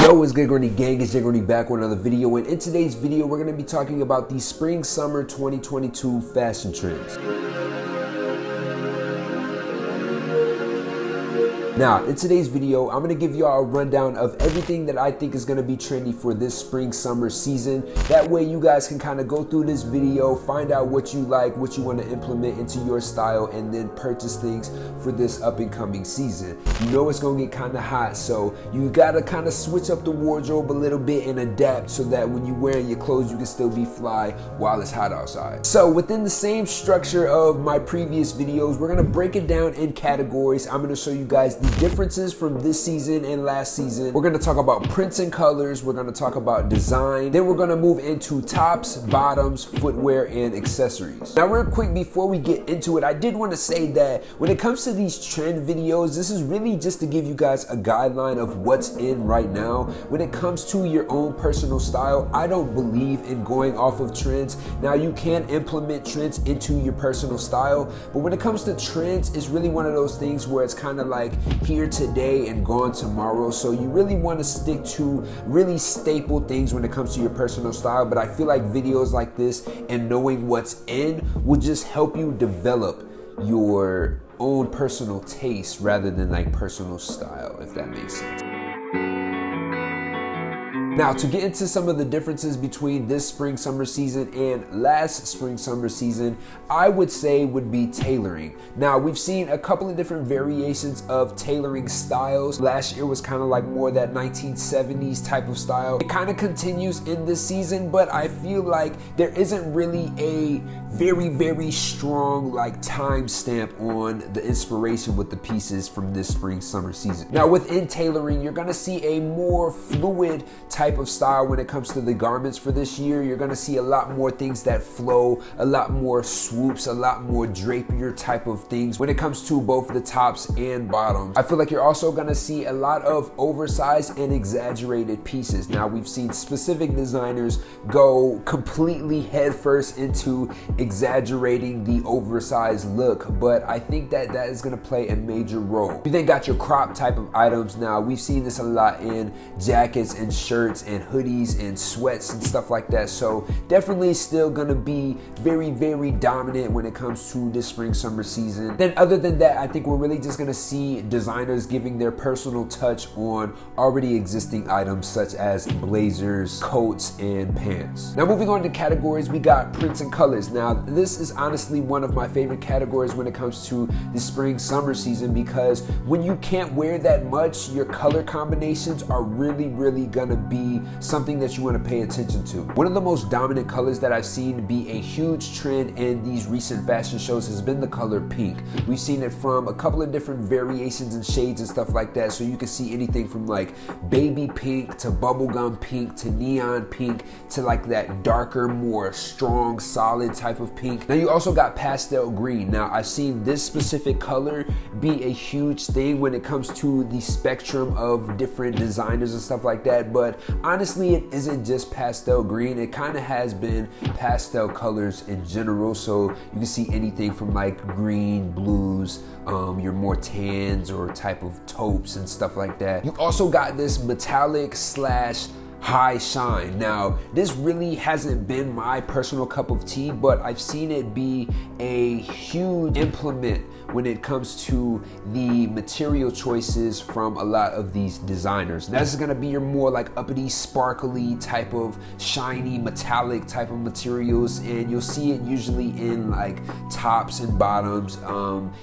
Yo, what's good, Grundy gang? It's Grundy back with another video, and in today's video we're going to be talking about the spring-summer 2022 fashion trends. Now, in today's video, I'm going to give y'all a rundown of everything that I think is going to be trendy for this spring-summer season. That way you guys can kind of go through this video, find out what you like, what you want to implement into your style, and then purchase things for this up-and-coming season. You know it's going to get kind of hot, so you got to kind of switch up the wardrobe a little bit and adapt so that when you're wearing your clothes, you can still be fly while it's hot outside. So within the same structure of my previous videos, we're going to break it down in categories. I'm going to show you guys the differences from this season and last season. We're going to talk about prints and colors. We're going to talk about design. Then we're going to move into tops, bottoms, footwear, and accessories. Now, real quick before we get into it, I did want to say that when it comes to these trend videos, this is really just to give you guys a guideline of what's in right now. When it comes to your own personal style, I don't believe in going off of trends. Now, you can implement trends into your personal style, but when it comes to trends, it's really one of those things where it's kind of like here today and gone tomorrow. So you really want to stick to really staple things when it comes to your personal style. But I feel like videos like this and knowing what's in will just help you develop your own personal taste rather than like personal style, if that makes sense. Now, to get into some of the differences between this spring-summer season and last spring-summer season, I would say would be tailoring. Now, we've seen a couple of different variations of tailoring styles. Last year was kind of like more that 1970s type of style. It kind of continues in this season, but I feel like there isn't really a very strong like time stamp on the inspiration with the pieces from this spring-summer season. Now, within tailoring, you're gonna see a more fluid type of style when it comes to the garments for this year. You're gonna see a lot more things that flow, a lot more swoops, a lot more drapier type of things when it comes to both the tops and bottoms. I feel like you're also gonna see a lot of oversized and exaggerated pieces. Now, we've seen specific designers go completely headfirst into exaggerating the oversized look, but I think that that is gonna play a major role. You then got your crop type of items. Now, we've seen this a lot in jackets and shirts and hoodies and sweats and stuff like that. So definitely still gonna be very dominant when it comes to this spring summer season. Then other than that, I think we're really just gonna see designers giving their personal touch on already existing items such as blazers, coats, and pants. Now, moving on to categories, we got prints and colors. Now, this is honestly one of my favorite categories when it comes to the spring summer season, because when you can't wear that much, your color combinations are really gonna be something that you want to pay attention to. One of the most dominant colors that I've seen be a huge trend in these recent fashion shows has been the color pink. We've seen it from a couple of different variations and shades and stuff like that. So you can see anything from like baby pink to bubblegum pink to neon pink to like that darker, more strong, solid type of pink. Now, you also got pastel green. Now, I've seen this specific color be a huge thing when it comes to the spectrum of different designers and stuff like that, but honestly, it isn't just pastel green. It kind of has been pastel colors in general. So you can see anything from like green, blues, your more tans or type of taupes and stuff like that. You also got this metallic slash high shine. Now, this really hasn't been my personal cup of tea, but I've seen it be a huge implement when it comes to the material choices from a lot of these designers. That's gonna be your more like uppity, sparkly type of shiny, metallic type of materials, and you'll see it usually in like tops and bottoms.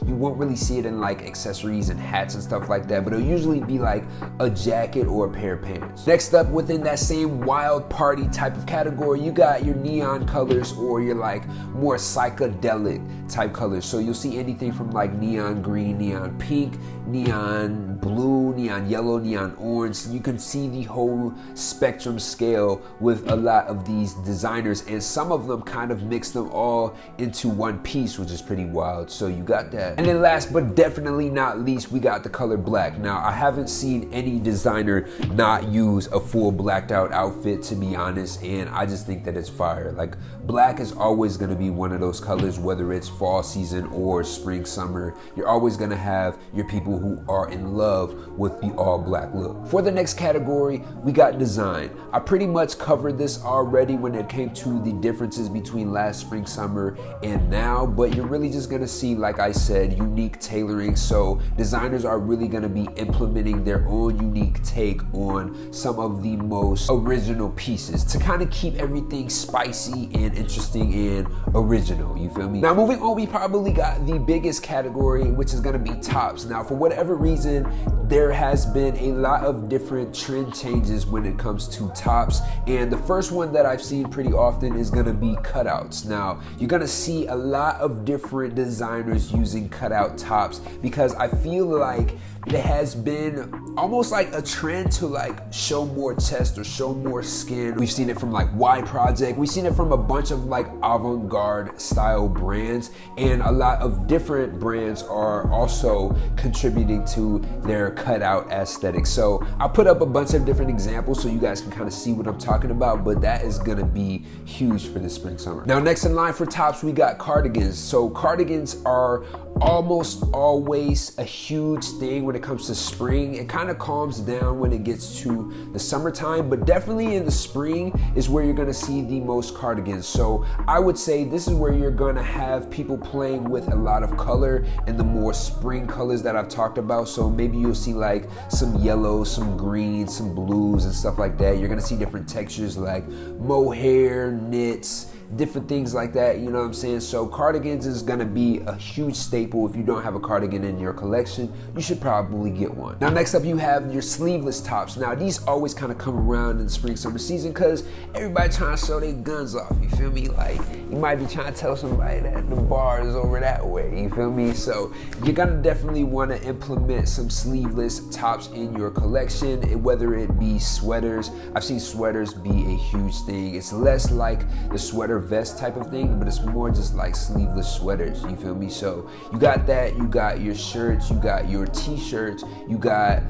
You won't really see it in like accessories and hats and stuff like that, but it'll usually be like a jacket or a pair of pants. Next up, within that same wild party type of category, you got your neon colors or your like more psychedelic type colors. So you'll see anything from like neon green, neon pink, neon blue, neon yellow, neon orange. You can see the whole spectrum scale with a lot of these designers, and some of them kind of mix them all into one piece, which is pretty wild. So you got that. And then last but definitely not least, we got the color black. Now, I haven't seen any designer not use a full black blacked out outfit, to be honest, and I just think that it's fire. Like, black is always going to be one of those colors, whether it's fall season or spring summer. You're always going to have your people who are in love with the all black look. For the next category, we got design. I pretty much covered this already when it came to the differences between last spring summer and now, but you're really just going to see, like I said, unique tailoring. So designers are really going to be implementing their own unique take on some of the most original pieces to kind of keep everything spicy and interesting and original, you feel me? Now moving on, we probably got the biggest category, which is going to be tops. Now for whatever reason, there has been a lot of different trend changes when it comes to tops, and the first one that I've seen pretty often is going to be cutouts. Now you're going to see a lot of different designers using cutout tops because I feel like there has been almost like a trend to like show more chest or show more skin. We've seen it from like Y Project. We've seen it from a bunch of like avant-garde style brands, and a lot of different brands are also contributing to their cutout aesthetic. So I'll put up a bunch of different examples so you guys can kind of see what I'm talking about, but that is gonna be huge for this spring summer. Now next in line for tops, we got cardigans. So cardigans are almost always a huge thing when it comes to spring. It kind of calms down when it gets to the summertime, but definitely in the spring is where you're gonna see the most cardigans. So I would say this is where you're gonna have people playing with a lot of color and the more spring colors that I've talked about. So maybe you'll see like some yellows, some greens, some blues and stuff like that. You're gonna see different textures like mohair, knits, different things like that, you know what I'm saying? So cardigans is gonna be a huge staple. If you don't have a cardigan in your collection, you should probably get one. Now next up, you have your sleeveless tops. Now these always kind of come around in the spring summer season because everybody trying to show their guns off, you feel me? Like, you might be trying to tell somebody that the bar is over that way, you feel me? So you're gonna definitely want to implement some sleeveless tops in your collection, whether it be sweaters. I've seen sweaters be a huge thing. It's less like the sweater vest type of thing, but it's more just like sleeveless sweaters, you feel me? So you got that, you got your shirts, you got your t-shirts, you got,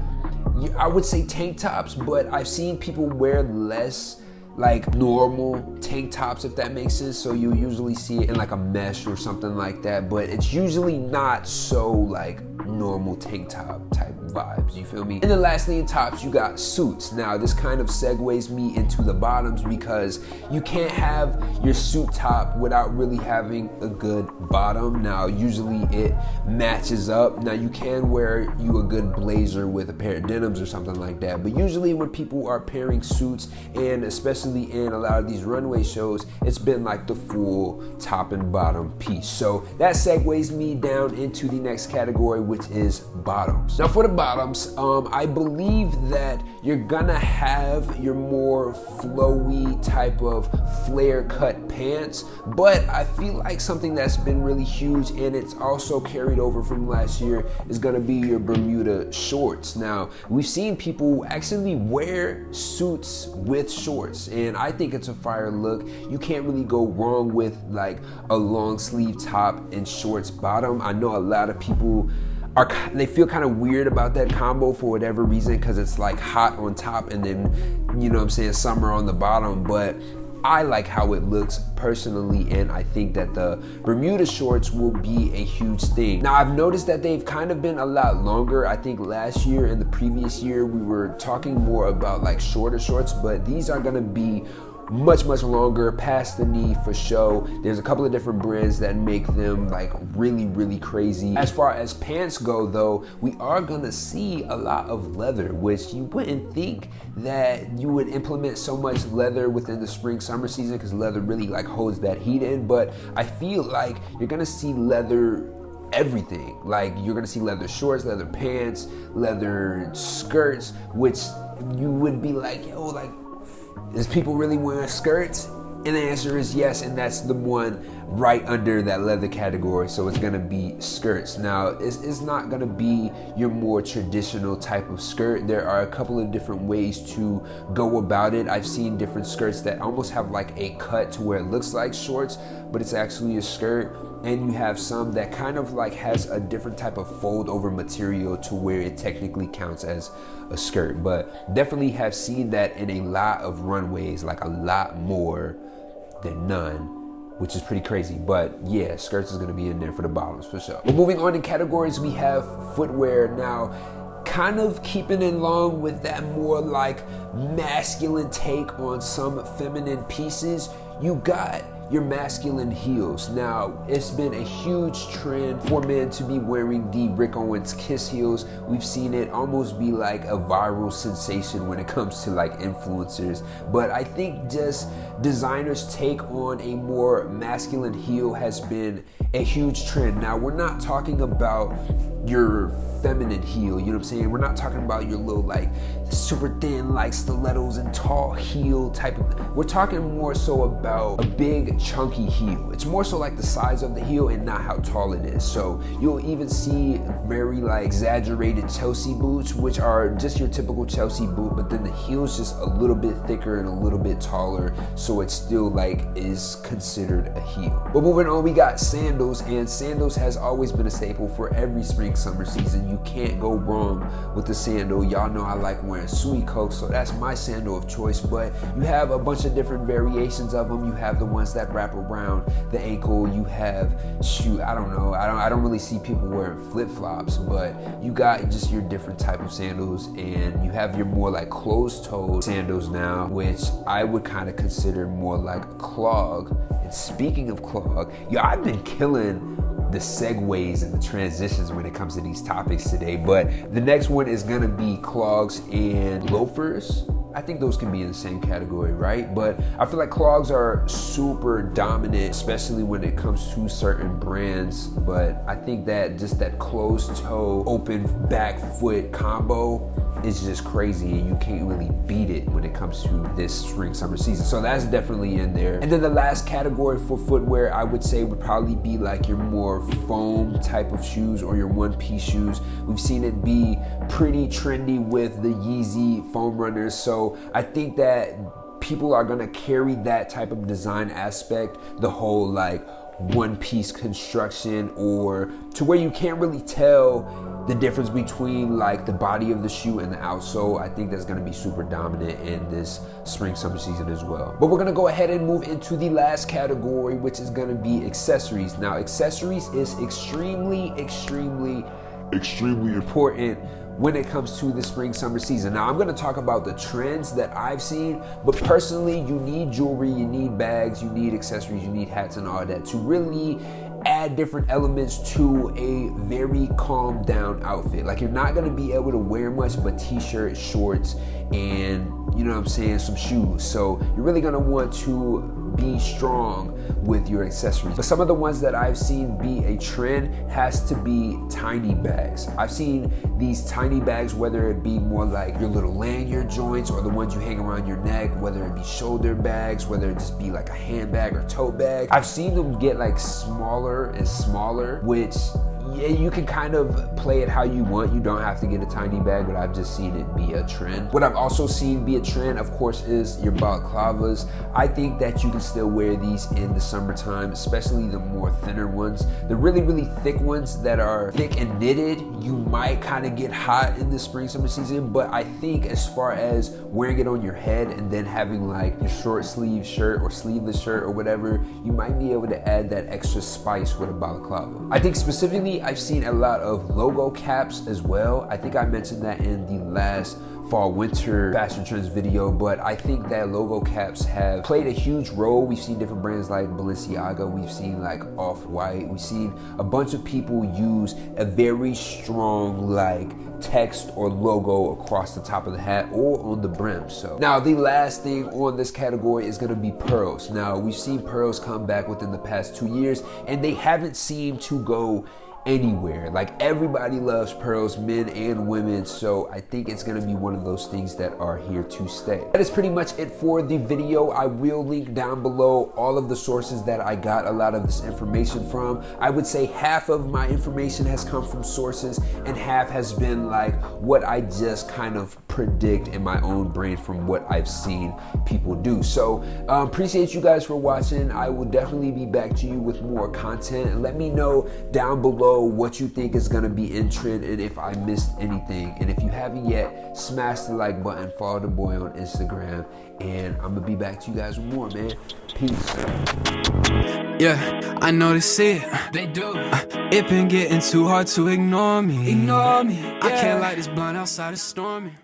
I would say tank tops, but I've seen people wear less like normal tank tops, if that makes sense. So you usually see it in like a mesh or something like that, but it's usually not so like normal tank top type vibes, you feel me? And then lastly in tops, you got suits. Now this kind of segues me into the bottoms because you can't have your suit top without really having a good bottom. Now usually it matches up. Now you can wear you a good blazer with a pair of denims or something like that, but usually when people are pairing suits, and especially in a lot of these runway shows, it's been like the full top and bottom piece. So that segues me down into the next category, which is bottoms. Now for the bottoms, I believe that you're gonna have your more flowy type of flare cut pants, but I feel like something that's been really huge and it's also carried over from last year is gonna be your Bermuda shorts. Now we've seen people actually wear suits with shorts, and I think it's a fire look. You can't really go wrong with like a long sleeve top and shorts bottom. I know a lot of people they feel kind of weird about that combo for whatever reason, because it's like hot on top and then, you know what I'm saying, summer on the bottom, but I like how it looks personally, and I think that the Bermuda shorts will be a huge thing. Now I've noticed that they've kind of been a lot longer. I think last year and the previous year we were talking more about like shorter shorts, but these are gonna be much longer, past the knee for show. There's a couple of different brands that make them like really crazy. As far as pants go though, we are gonna see a lot of leather, which you wouldn't think that you would implement so much leather within the spring summer season, because leather really like holds that heat in, but I feel like you're gonna see leather everything. Like you're gonna see leather shorts, leather pants, leather skirts, which you would be like, yo, like, is people really wearing skirts? And the answer is yes, and that's the one right under that leather category. So it's gonna be skirts. Now, it's not gonna be your more traditional type of skirt. There are a couple of different ways to go about it. I've seen different skirts that almost have like a cut to where it looks like shorts, but it's actually a skirt. and you have some that kind of like has a different type of fold over material to where it technically counts as a skirt. But definitely have seen that in a lot of runways, like a lot more than none, which is pretty crazy. But yeah, skirts is gonna be in there for the bottoms for sure. But moving on in categories, we have footwear. Now, kind of keeping along with that more like masculine take on some feminine pieces, you got your masculine heels. Now, it's been a huge trend for men to be wearing the Rick Owens Kiss heels. We've seen it almost be like a viral sensation when it comes to like influencers. But I think just designers' take on a more masculine heel has been a huge trend. Now, we're not talking about your feminine heel, you know what I'm saying? We're not talking about your little like super thin like stilettos and tall heel type of, we're talking more so about a big chunky heel. It's more so like the size of the heel and not how tall it is. So you'll even see very like exaggerated Chelsea boots, which are just your typical Chelsea boot, but then the heel's just a little bit thicker and a little bit taller, so it still like is considered a heel. But moving on, we got sandals, and sandals has always been a staple for every spring summer season. You can't go wrong with the sandal. Y'all know I like wearing Sui Coke, so that's my sandal of choice. But you have a bunch of different variations of them. You have the ones that wrap around the ankle. You have I don't really see people wearing flip-flops, but you got just your different type of sandals, and you have your more like closed-toed sandals now, which I would kind of consider more like a clog. And speaking of clog, I've been killing the segues and the transitions when it comes to these topics today. But the next one is gonna be clogs and loafers. I think those can be in the same category, right? But I feel like clogs are super dominant, especially when it comes to certain brands. But I think that just that closed toe, open back foot combo is just crazy, and you can't really beat it when it comes to this spring summer season. So that's definitely in there. And then the last category for footwear, I would say, would probably be like your more foam type of shoes or your one-piece shoes. We've seen it be pretty trendy with the Yeezy foam runners. So I think that people are gonna carry that type of design aspect, the whole like one-piece construction, or to where you can't really tell the difference between like the body of the shoe and the outsole. I think that's gonna be super dominant in this spring summer season as well. But we're gonna go ahead and move into the last category, which is gonna be accessories. Now, accessories is extremely important when it comes to the spring summer season. Now, I'm gonna talk about the trends that I've seen, but personally, you need jewelry, you need bags, you need accessories, you need hats and all that to really add different elements to a very calm down outfit. Like, you're not gonna be able to wear much but t-shirt, shorts, and you know what I'm saying, some shoes. So you're really gonna want to be strong with your accessories. But some of the ones that I've seen be a trend has to be tiny bags. I've seen these tiny bags, whether it be more like your little lanyard joints or the ones you hang around your neck, whether it be shoulder bags, whether it just be like a handbag or tote bag. I've seen them get like smaller and smaller, which yeah, you can kind of play it how you want. You don't have to get a tiny bag, but I've just seen it be a trend. What I've also seen be a trend, of course, is your balaclavas. I think that you can still wear these in the summertime, especially the more thinner ones. The really thick ones that are thick and knitted, you might kind of get hot in the spring summer season, but I think as far as wearing it on your head and then having like your short sleeve shirt or sleeveless shirt or whatever, you might be able to add that extra spice with a balaclava. I think specifically I've seen a lot of logo caps as well. I think I mentioned that in the last fall winter fashion trends video, but I think that logo caps have played a huge role. We've seen different brands like Balenciaga, we've seen like Off-White, we've seen a bunch of people use a very strong like text or logo across the top of the hat or on the brim. So now the last thing on this category is going to be pearls. Now, we've seen pearls come back within the past 2 years, and they haven't seemed to go anywhere. Like, everybody loves pearls, men and women, so I think it's gonna be one of those things that are here to stay. That is pretty much it for the video. I will link down below all of the sources that I got a lot of this information from. I would say half of my information has come from sources and half has been like what I just kind of predict in my own brain from what I've seen people do. So appreciate you guys for watching. I will definitely be back to you with more content, and let me know down below what you think is gonna be in trend and if I missed anything. And if you haven't yet, smash the like button, follow the boy on Instagram, and I'm gonna be back to you guys with more, man. Peace. Yeah, I know they see it. They do. It been getting too hard to ignore me. I can't light this blunt outside, it's storming.